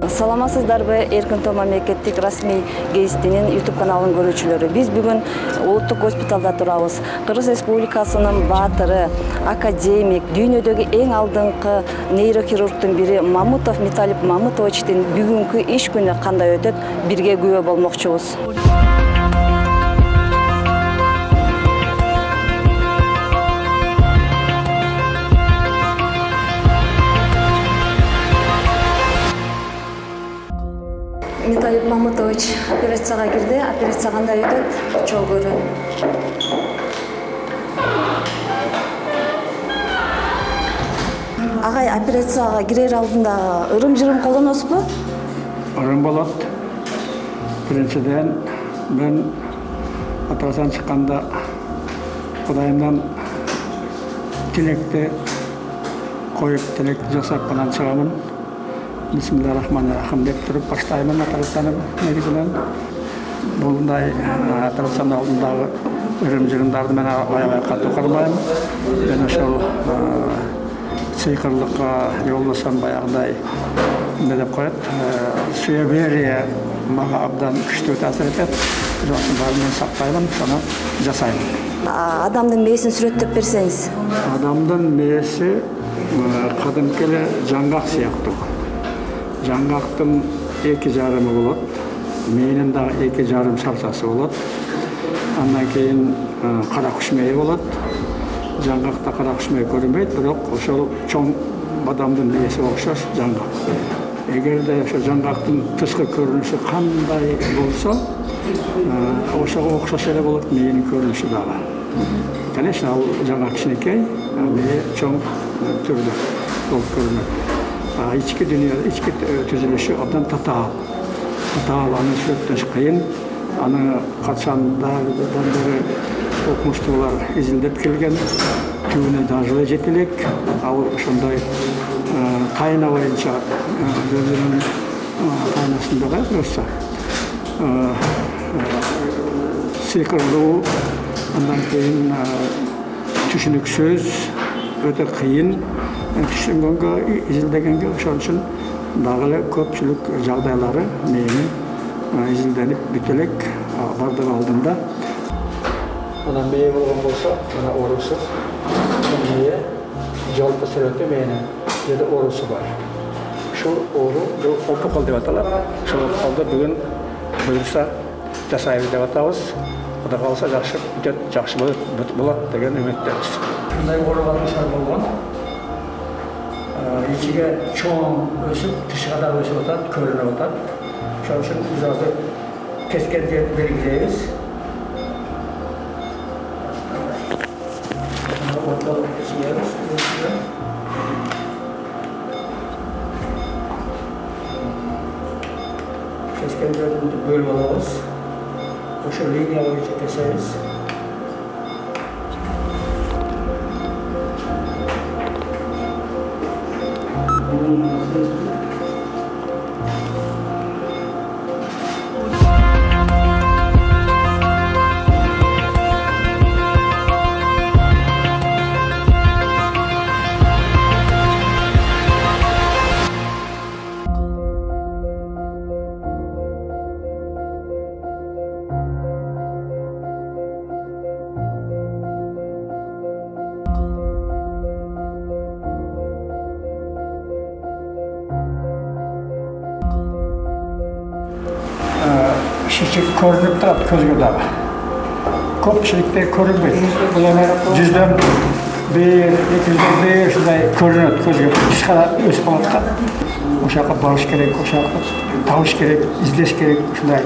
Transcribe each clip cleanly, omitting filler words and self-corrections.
Саламатсыздарбы, Эркин Тоо мамлекеттик расмий гезитинин YouTube каналын көрүүчүлөрү. Биз бүгүн улуттук госпиталда турабыз. Кыргыз Республикасынын баатыры, академик, дүйнөдөгү эң алдыңкы нейрохирургдун бири Мамутов Металип Мамутовичтин бүгүнкү иш күнү кандай өтөт, бирге күбө болмокчубуз. Металип Мамутович операцияга кирди. Операция кандай өтөт? Чоң көрүү. Агай, операцияга кирер алдында ырым-жырым колдоносузбу? Ырым болот. Биринчиден мен операциядан чыкканда Кудайымдан тилекти коюп, тилекти жасап анан чыгамын. Бисмиллахиррахманиррахим деп туруп баштаймын операцияны негизинен. Булдай операцияны алдындагы ырым-жырымдарды мен аябай катуу кармайм. Мен ошол сыйкырлыкка жолдосом баягыдай эмне деп коет, суеверие мага абдан күчтүү таасир этет. Ошонун баарын мен сактаймын, ошону жасайм. Адамдын мээсин сүрөттөп берсеңиз? Адамдын мээси кадимки эле жаңгак сыяктуу. Жаңгактын 2,5 болот, мээнин дагы 2,5 шарчасы болот. Андан кийин кара куш мээ болот. Жаңгакта кара куш мээ көрүнбөйт, бирок ошол чоң адамдын мээси окшош жаңгак. Эгерде ошо жаңгактын тышкы көрүнүшү кандай болсо, ошого окшош эле болот мээнин көрүнүшү дагы. Конечно, ал жаңгак кичинекей, мээ чоң түрдө болуп көрүнөт. İçki dünyada, içki tüzülüşü abdan tatağal. Tatağal, anı sürettüş kıyın. Anı kaçandan beri okmuştular izildep kelgen. Tüvüne dağılı jetilek. Al şunday kayna boyunca gözünün kaynasında kalırsa. Sıkırlığı, ondan keyin düşünük söz, öte kıyın. Түшүнгөнгө, изилдегенге ошон үчүн дагы эле көпчүлүк жагдайлары менин изилденип бүт элек бардыгы алдында. Анан мээ болгон болсо, мына оорусу, мээ жалпы сүрөтү менин жерде оорусу бар. Ушул оору бул опукал деп аталат. Ошол опукалды бүгүн буюрса жасайбыз деп атабыз. Кудай кааласа жакшы болот деген үмүттөбүз. Мындай ооруганын шаар болгон. İçige çoğun ösüp, dışığa da ösüp atar, körüne atar. Şu için biz azı kesken belirleyiz. Ortalık geçiyoruz. Kesken bölüm alırız. Şu linye boyunca keseriz. Şişik көрүнүп турат көзгө дагы. Көпчүлүктө көрүнбөйт. Бул эми 100дөн 1, 200дөн ушундай көрүнөт көзгө. Тышкара өсүп калат да. Ошака барыш керек, ошака табыш керек, издеш керек, ушундай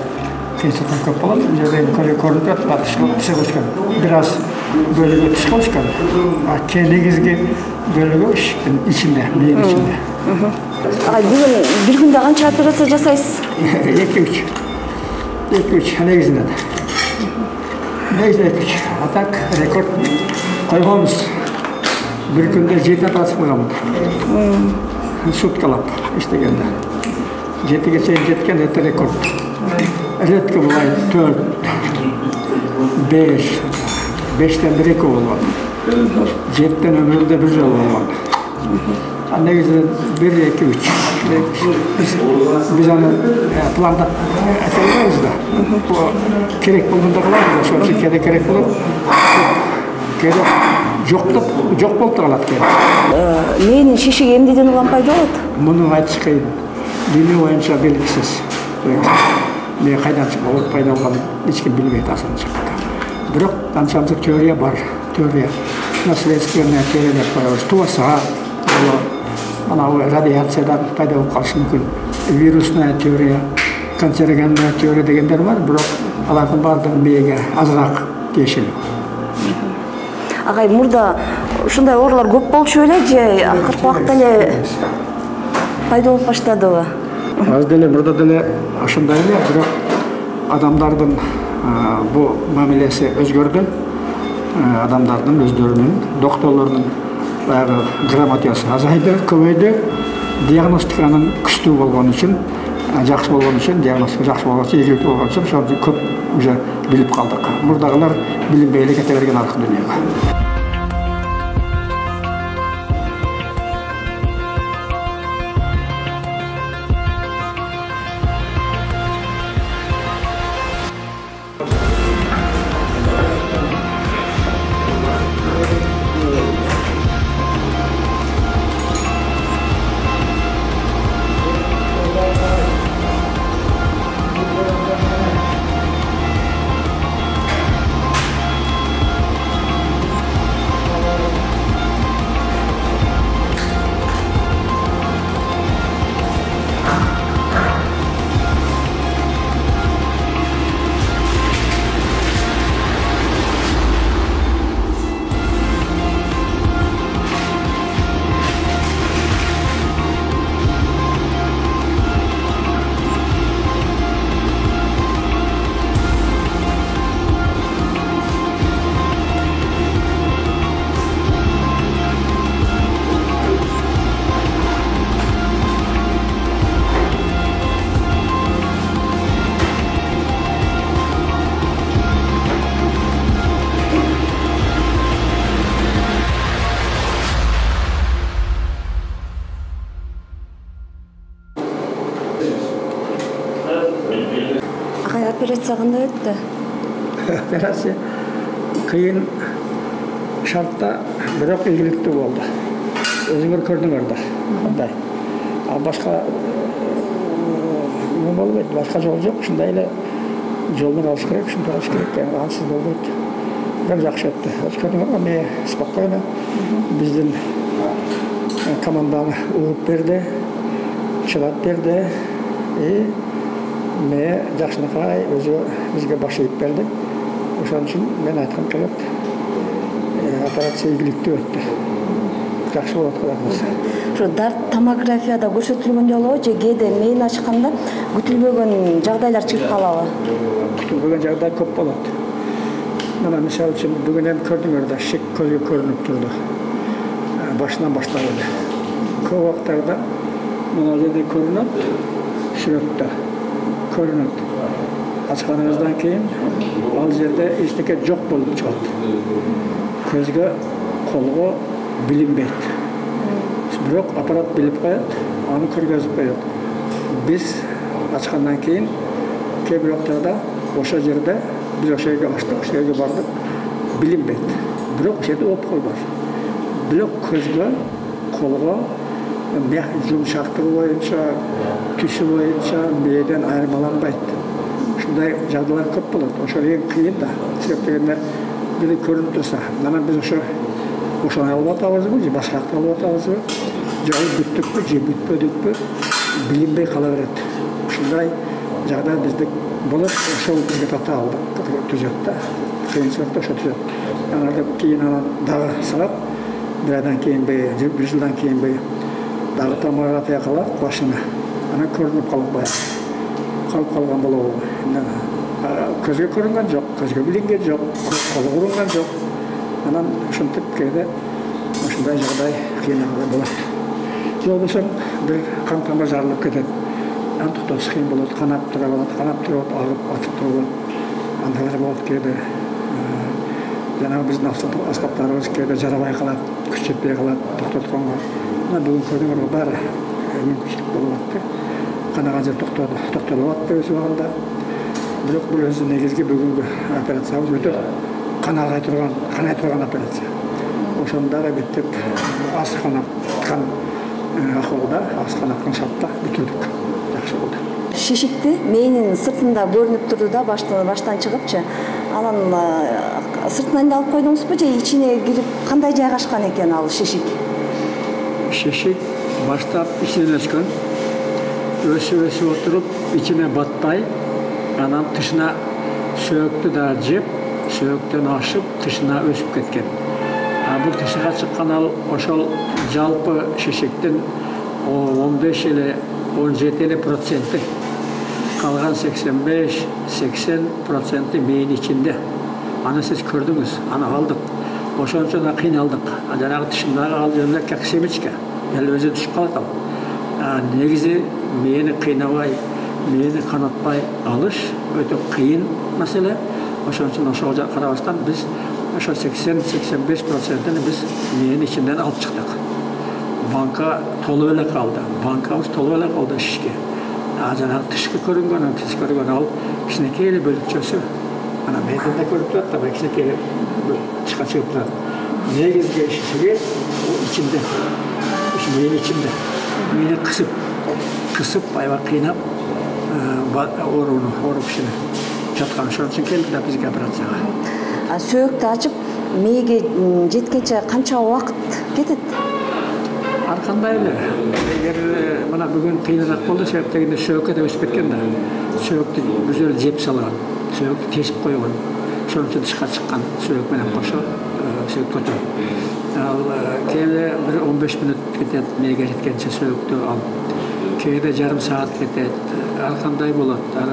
кыйынчылык көп болот. Бул жерде көрүнүп турат, тышкы өскөн. Бир аз бөлүгү тышкы өскөн. А негизги бөлүгү ишиктин ичинде, мээнин ичинде. Бүгүн бир күндө канча операция жасайсыз? 2-3 негизинен. Негизинен 2-3. Атак рекорд койгонбуз. Бир күндө 7 операция кылганмын. Суткалап иштегенде. 7ге чейин жеткен это рекорд. Редко булай 4, 5, 5тен 1 болгон. 7тен өмүрүмдө 1 жолу болгон. Негізі 1, 2, 3. Biz onu planda әкелмейміз да. Керек болғанда қалады да, сол үшін кейде керек болады. Кейде жоқ болып қалады кейде. Мейінің шешеге емдеуден оған пайда болады? Мұның айтыс қиын. Дене бойынша белгісіз. Мен қайдан шығып пайда болғанын ешкім білмейді асаншақта. Бірақ қаншамсы теория бар. Теория. Наследственная теория деп қоямыз. Туасыға, анау радиациядан пайда болып қалышы мүмкін. Вирусная теория, канцерогенная теория дегендер бар, бірақ алардың бардың миыға азырақ тиешелі. Ағай, мұрда ушундай оорулар көп болчу эле же акыркы убакта эле пайда болуп баштады го? Аз деле мурда деле ошондой эле, бирок адамдардын бу мамилеси өзгөрдү. Адамдардын өздөрүнүн, докторлордун баягы грамотасы азайды, көбөйдү. Диагностиканын күчтүү болгон үчүн, жакшы болгон үчүн, диагностика жакшы болгон үчүн, ийгиликтүү болгон үчүн ошону көп уже билип калдык. Мурдагылар билинбей эле кете берген аркы дүйнөгө. Операция кандай өттү? Операция кыйын шартта, бирок ийгиликтүү болду. Өзүңөр көрдүңөр да. Кандай. Башка болбойт, башка жол жок. Ушундай эле жолдон алыш керек, ушундай алыш керек. Ансыз болбойт. Бир жакшы өттү. Көрдүңөр, мен спокойно биздин команданы угуп берди, чыдап берди. Мен жакшынакай өзү бизге баш ийип берди. Ошон үчүн мен айткым келет. Операция ийгиликтүү өттү. Жакшы болот кылабыз. Ошо дарт томографияда көрсөтүлгөндөй болобу же кээде мээни ачканда күтүлбөгөн жагдайлар чыгып калабы? Күтүлбөгөн жагдай көп болот. Мына мисалы үчүн бүгүн эми көрдүңөр да, шек көзгө көрүнүп турду. Башынан баштап эле. Көп убактарда мына жерде көрүнөт, сүрөттө көрүнөт. Ачканыңыздан кийин ал жерде эчтеке жок болуп чыгат. Көзгө, колго билинбейт. Бирок аппарат билип коет, аны көргөзүп коет. Биз ачкандан кийин кээ бир убактарда ошол жерде биз ошол жерге ачтык, ошол жерге бардык, билинбейт. Бирок ошол жерде опкол бар. Бирок көзгө, колго жумшактыгы боюнча, түсү боюнча мээден айырмаланбайт. Ушундай жагдайлар көп болот. Ошол эң кыйын да. Себеп дегенде бир көрүнүп турса, анан биз ошону алып атабызбы, же башка жакты алып атабызбы, же ал бүттүкпү, же бүтпөдүкпү, билинбей кала берет. Ушундай жагдай бизде болот. Ошол бизге татаалдык түзөт да. Кыйынчылыкты ошо түзөт. Анан кийин анан дагы салат, бир айдан кийинби, бир жылдан кийинби дагы томография кылат башына. Анан көрүнүп калып калат. Калып калган болобу? Көзгө көрүнгөн жок, көзгө билинген жок, колго урунган жок. Анан ушинтип кээде ушундай жагдай кыйналган болот. Же болбосо бир кан тамыр жарылып кетет. Анан токтотуш кыйын болот, канап тура болот, агып атып турат. Андайлар болот кээде. Жанагы биздин аспаптарыбыз кээде жарабай калат, күч жетпей калат, токтотконго. Mına бүгін көрдіңіз бары мүмкіншілік болып атты. Қанаған жер тоқталып атты өз уақытында. Бірақ бұл өзі негізгі бүгінгі операциямыз өте қанай тұрған операция. Ошондағы беттеп асқанатқан ахуалда, асқанатқан шартта бүтірдік. Жақсы болды. Шешекти мээнин сыртында көрүнүп турду да баштан чыгыпчы. Анан сыртынан да алып койдуңузбу же ичине кирип кандай жайгашкан экен ал шешек? Шешек баштап ичинен өскөн. Өсүп отуруп ичине батпай, анан тышына сөөктү да жеп, сөөктөн ашып тышына өсүп кеткен. Бул тышыга чыккан ал ошол жалпы шешектин 15-17% калган 85-80% мээни ичинде. Аны сиз көрдүңүз, аны алдык. Ошон үчүн да кыйналдык. Жанагы тышындагы ал жерде как семечка, дал өзү түшүп калат ал. Негизи мээни кыйнабай, мээни канатпай алыш өтө кыйын маселе. Ошон үчүн ошого карабастан биз ошо 80-85%-ны биз мээни ичинден алып чыктык. Банка толуп эле калды. Банкабыз толуп эле калды шишке. Жанагы тышкы көрүнгөн, сиз көргөн ал кичинекей эле бөлүкчөсү. Ана медиада көрүп турат, аба кичинекей эле тышка чыгып турат. Негизги шишеге ичинде, мээни ичинде. Мээни кысып, аябай кыйнап, ооруп кишини жаткан. Ошон үчүн келди да бизге операцияга. Сөөктү ачып, мээге жеткенче канча убакыт кетет? Ар кандай эле. Эгер мына бүгүн кыйыныраак болду, себеп дегенде сөөккө да өсүп кеткен да. Сөөктү өзү жеп салган, сөөктү тесип койгон. Ошон үчүн тышка чыккан сөөк менен кошо сөөк көтөрүп. Ал кээде 15 мүнөт кетет мээге жеткенче сөөктү алып. Кээде жарым саат кетет. Ар кандай болот. Ар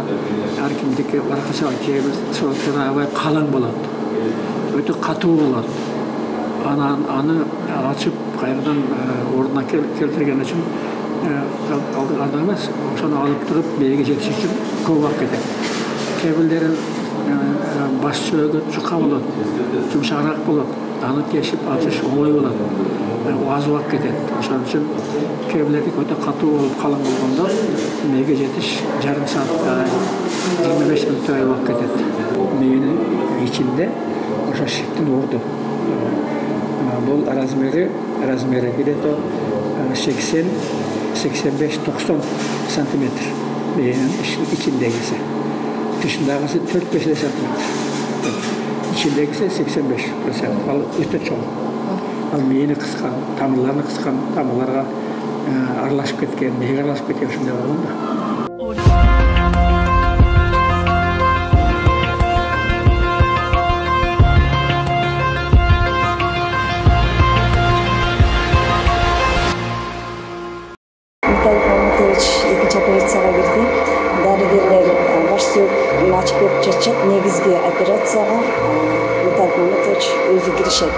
кимдики аркача кээ бир сөөктөр аябай калың болот. Өтө катуу болот. Аны ачып кайрадан ордуна келтирген үчүн алдык эмес. Ошону алып туруп мээге жетиш үчүн көп убакыт кетет. Кээ бирлери баш сөөгү жука болот, жумшагыраак болот. Аны кесип ачыш оңой болот. Аз убакыт кетет. Ошон үчүн кээ бирлердики өтө катуу болуп калың болгондо мээге жетиш жарым саатка 25 мүнөттөй убакыт кетет. Мээнин ичинде ошо шиктин орду. Бул размери где-то 80-85-90 сантиметр. Мээнин ичиндегиси. Тышындагысы 4-5 сантиметр. Ичиндегиси 85%. Ал өтө чоң. Ал мээни кыскан, тамырларны кыскан, тамырларга аралашып кеткен, мээге аралашып кеткен ушундай болгон да. Экинчи операцияга кирди. Дарыгерлер баш сөөкүн ачып берип жатышат. Негизги операцияга Виталий Мамытович өзү киришет.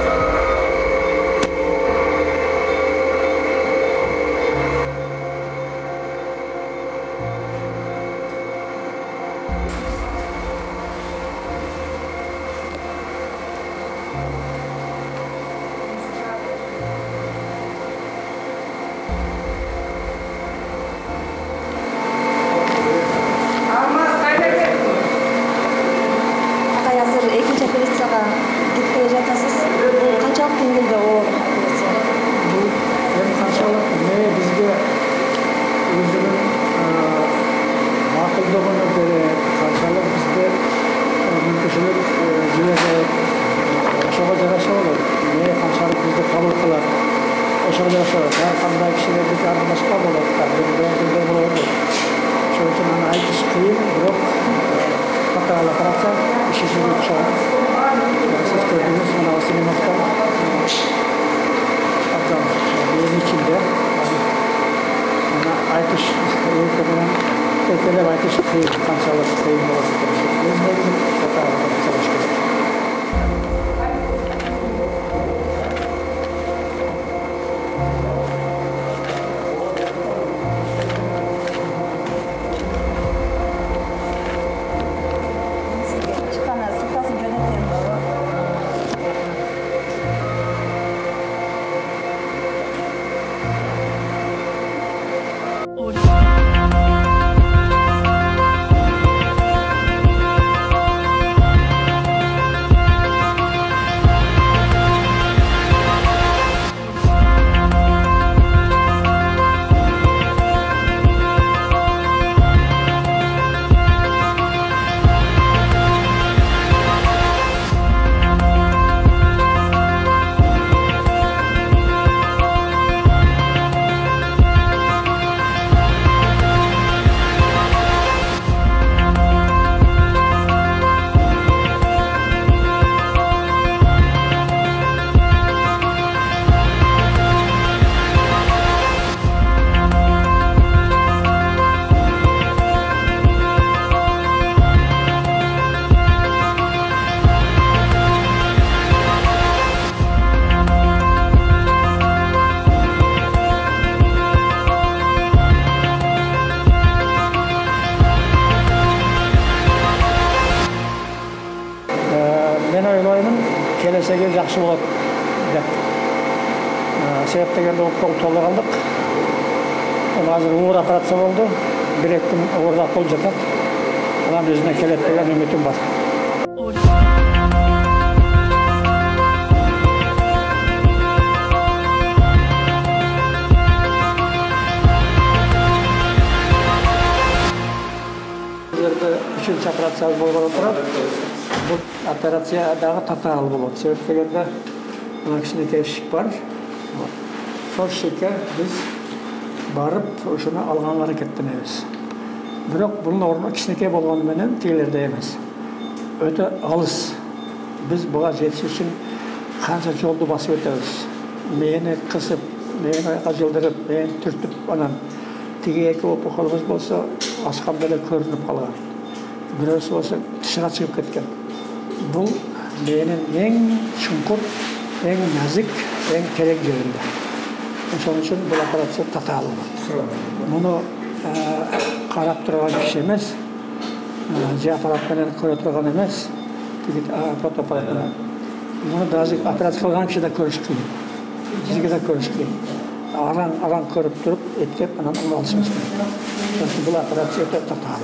Экинчи операцияга кеткеле жатасыз. Канчалык деңгээлде оор операция? Бул канчалык бизге өзүнүн макулдугуна берет, канчалык бизде мүмкүнчүлүк жиберет. Ошого жараша болот. Канчалык бизди кабыл кылат. Ошого жараша ар кандай кишилердики ар башка болот. Бирдей болот. Ошон үчүн аны айтыш кыйын, бирок Патала операция, шишеге чоң. Siz gördüğünüz manavası limonda atam benim içinde. Ama aytış öyküden tekele aytış kıyım, kansalık kıyım olası. Biz de bizim Patalı çalıştık. келсеге жақсы болады деп. Себеп дегенде толтырып алдық. Қазір ауыр операция болды. 1-2 күн ауырда болып жатады. Адам өзіне келеді деген үмітім бар. Üçüncü operasiya болған отырады. Бұл операциядағы татағалы болады. Себеп дегенде мына кішкентай ішік бар. Сол ішікке біз барып, осыны алған әрекеттенеміз. Бірақ бұның орны кішкентай болғанымен тегелерде емес. Өте алыс. Біз бұға жетіш үшін қанша жолды басып өтеміз. Мені қысып, мені аяққа жылдырып, мені түртіп, анан теге екі опы қолымыз болса, асқан бәле көрініп қалған. Бірөөсі болса тышыға шығып кеткен. Бұл менің ең шұңқыр, ең нәзік, ең терең жерінде. Соның үшін бұл операция таталы болды. Мұны қарап тұрған кіші емес, же аппаратпенен көре тұрған емес, фотоаппаратпенен. Мұны даже операция қылған кіші де көріш қиын. Бізге де көріш қиын. Аран көріп тұрып, еткеп, анан алышымыз керек. Бұл операция өте таталы.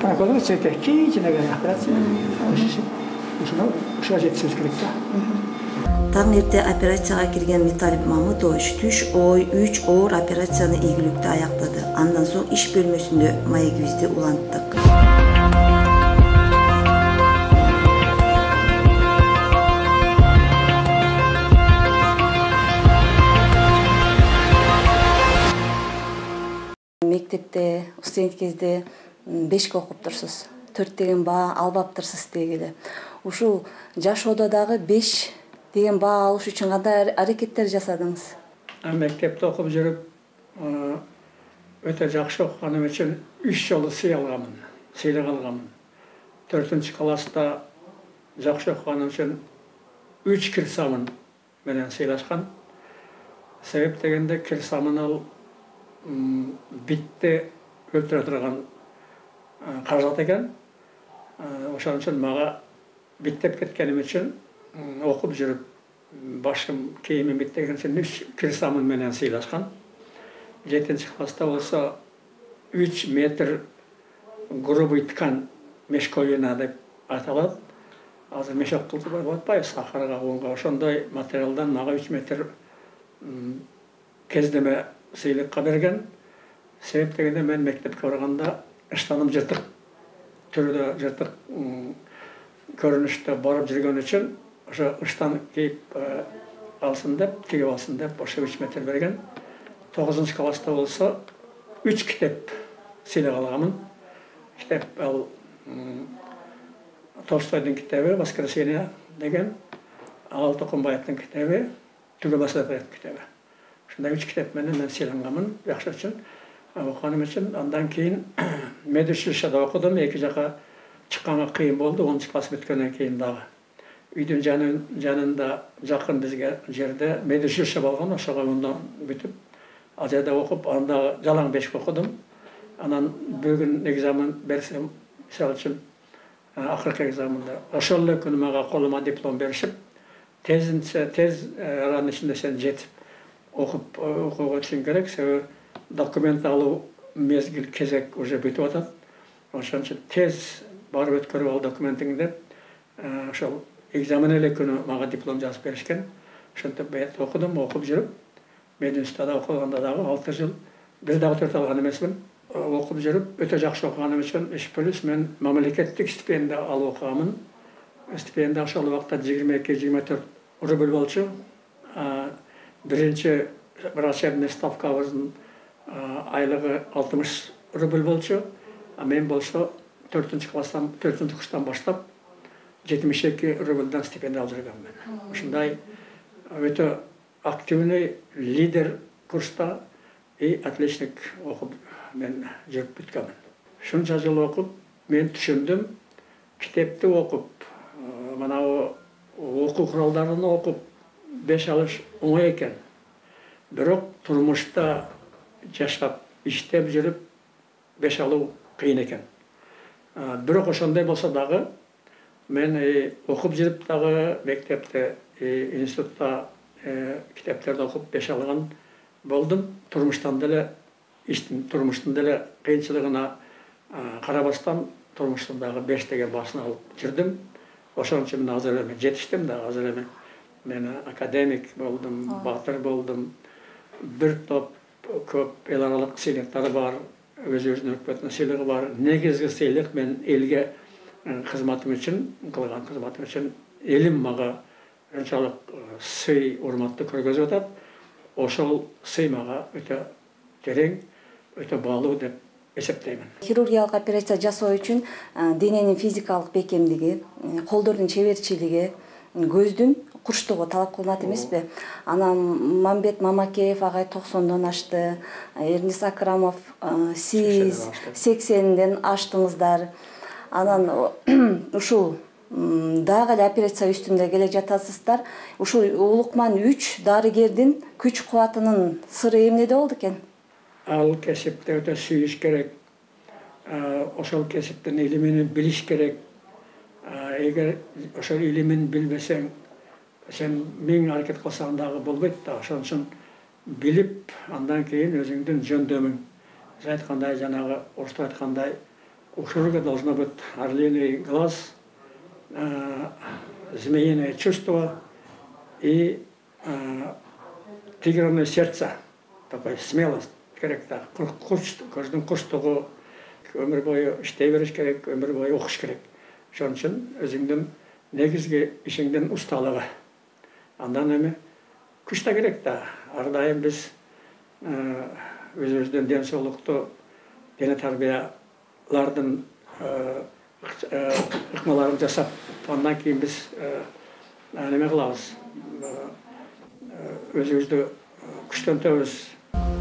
Көріңіз, сөйтіп, кейінченеген операция. Ушыға жетісіміз керек. Таң ерте операцияға кірген Виталий Мамытович түш ой, 3 оор операцияны игілікті аяқтады. Андан соң іш бөлмесінде маегибизди уланттық. Мектепте, студент кезде 5 оқып тұрсыз. 4 деген баа албап тұрсыз дегеле. Ушул жашоодо дагы 5 деген баа алыш үчүн кандай аракеттер жасадыңыз? Мектепте окуп жүрүп, өтө жакшы окуганым үчүн 3 жолу сыйлык алганмын. 4-класста жакшы окуганым үчүн 3 кирсамын менен сыйлашкан. Себеп дегенде кирсамын ал битте өлтүрө турган каражат экен. Ошон үчүн мага биттеп кеткеним үчүн окуп жүрүп башым кийимим биттеген үчүн 3 кирсамын менен сыйлашкан. 7-класста болсо 3 метр грубый ткань мешковина деп аталат. Азыр мешок кылып коюп атпайбы, сахарга, унга, ошондой материалдан мага 3 метр кездеме сыйлыкка берген. Себеп дегенде мен мектепке барганда ыштаным жыртык түрдө, жыртык көрүнүштө барып жүргөн үчүн ошо ыштан кийип алсын деп, тигип алсын деп ошо 3 метр берген. 9-класста болсо 3 китеп сыйлык алганмын. Китеп ал Толстойдун китеби «Воскресенье» деген, ал Токумбаевдин китеби, Түгөбасовдун китеби. Ушундай 3 китеп менен мен сыйланганмын, жакшы үчүн. Окуганым үчүн андан кийин медучилищеде окудум, 2 жака чыкканга кыйын болду, 10-класс бүткөндөн кийин дагы. Үйдүн жанында жакын бизге жерде медучилище болгон, ошого мындан бүтүп, ал жерде окуп, анда жалаң бешик окудум. Анан бүгүн экзамен берсем, мисалы үчүн акыркы экзаменде ошол эле күнү мага колума диплом беришип, тез аранын ичинде сен жетип окууга өтүшүң керек, себеби документ алуу мезгил кезек уже бүтүп атат. Ошон үчүн тез барып өткөрүп ал документиңди деп, ошол экзамен эле күнү мага диплом жазып беришкен. Ошентип бет окудум, окуп жүрүп, мен университетте окуганда дагы 6 жыл бир дагы 4 алган эмесмин. Окуп жүрүп, өтө жакшы окуганым үчүн плюс мен мамлекеттик стипендия алып окуганмын. Стипендия ошол убакта 22-24 рубль болчу. Биринчи врачебный ставкабыздын айлыгы 60 рубль болчу. А мен болсо 4-курстан баштап 72 рубльдан стипендия алып жүргөнмүн. Ушундай өтө активный лидер курста и отличник окуп мен жүрүп бүткөнмүн. Шунча жыл окуп, мен түшүндүм, китепти окуп, манабу окуу куралдарын окуп, 5 алыш оңой экен. Бирок турмушта жашап, иштеп жүрүп 5 алуу кыйын экен. Бирок ошондой болсо дагы Мен оқып жүріп дағы мектепте, институтта китептерді оқып 5 алған болдым. Тұрмыштан деле, тұрмыштың деле қиыншылығына қарабастан тұрмыштың 5 деген басын алып жүрдім. Ошон үчүн азыр эме жетиштим да, азыр эме мен академик болдум, батыр болдум. Бир топ көп эл аралык сыйлыктары бар, өзүнүн өкмөтүнүн сыйлыгы бар. Негизги сыйлык мен элге кызматым үчүн, кылган кызматым үчүн элим мага ушунчалык сый, урматты көргөзүп атат. Ошол сый мага өтө терең, өтө баалуу деп эсептеймин. Хирургиялык операция жасоо үчүн дененин физикалык бекемдиги, колдордун чеберчилиги, көздүн курчтугу талап кылынат эмеспи? Анан Мамбет Мамакеев агай 90дон ашты, Эрнис Акрамов сиз 80ден аштыңыздар. Анан ушул дагы эле операция үстүндө келе жатасыздар. Ушул Улукман 3 дарыгердин күч кубатынын сыры эмнеде болду экен? Ал кесипти өтө сүйүш керек. Ошол кесиптин илимин билиш керек. Эгер ошол илимин билбесең, сен миң аракет кылсаң дагы болбойт да. Ошон үчүн билип, андан кийин өзүңдүн жөндөмүң. Сиз айткандай, жанагы орусча айткандай, у хирурга должно быть орлиный глаз, змеиное чувство и тигриное сердце, такой смелость керек да. Көздүн курчтугу, өмүр бою иштей бериш керек, өмүр бою окуш керек. Ошон үчүн өзүңдүн негизги ишиңдин усталыгы. Андан эми күч да керек да. Ар дайым биз өзүбүздүн ден соолукту, дене тарбиялардын ыкмаларын жасап, андан кийин биз неме кылабыз, өзүбүздү күчтөнтөбүз.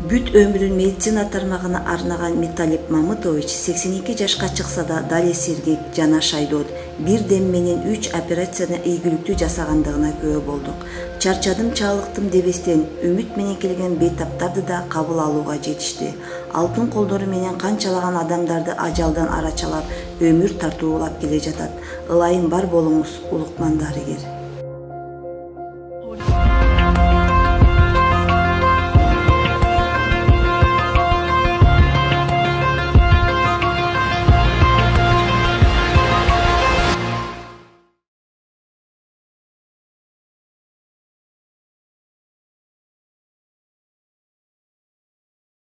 Бүт өмүрүн медицина тармагына арнаган Металип Мамытович 82 жашка чыкса да дале сергек, жана шайдоот. Бир дем менен 3 операцияны ийгиликтүү жасагандыгына күбө болдук. Чарчадым, чалыктым дебестен үмүт менен келген бейтаптарды да кабыл алууга жетишти. Алтын колдору менен канчалаган адамдарды ажалдан арачалап, өмүр тартуулап келе жатат. Ылайым бар болуңуз, Улукман дарыгер.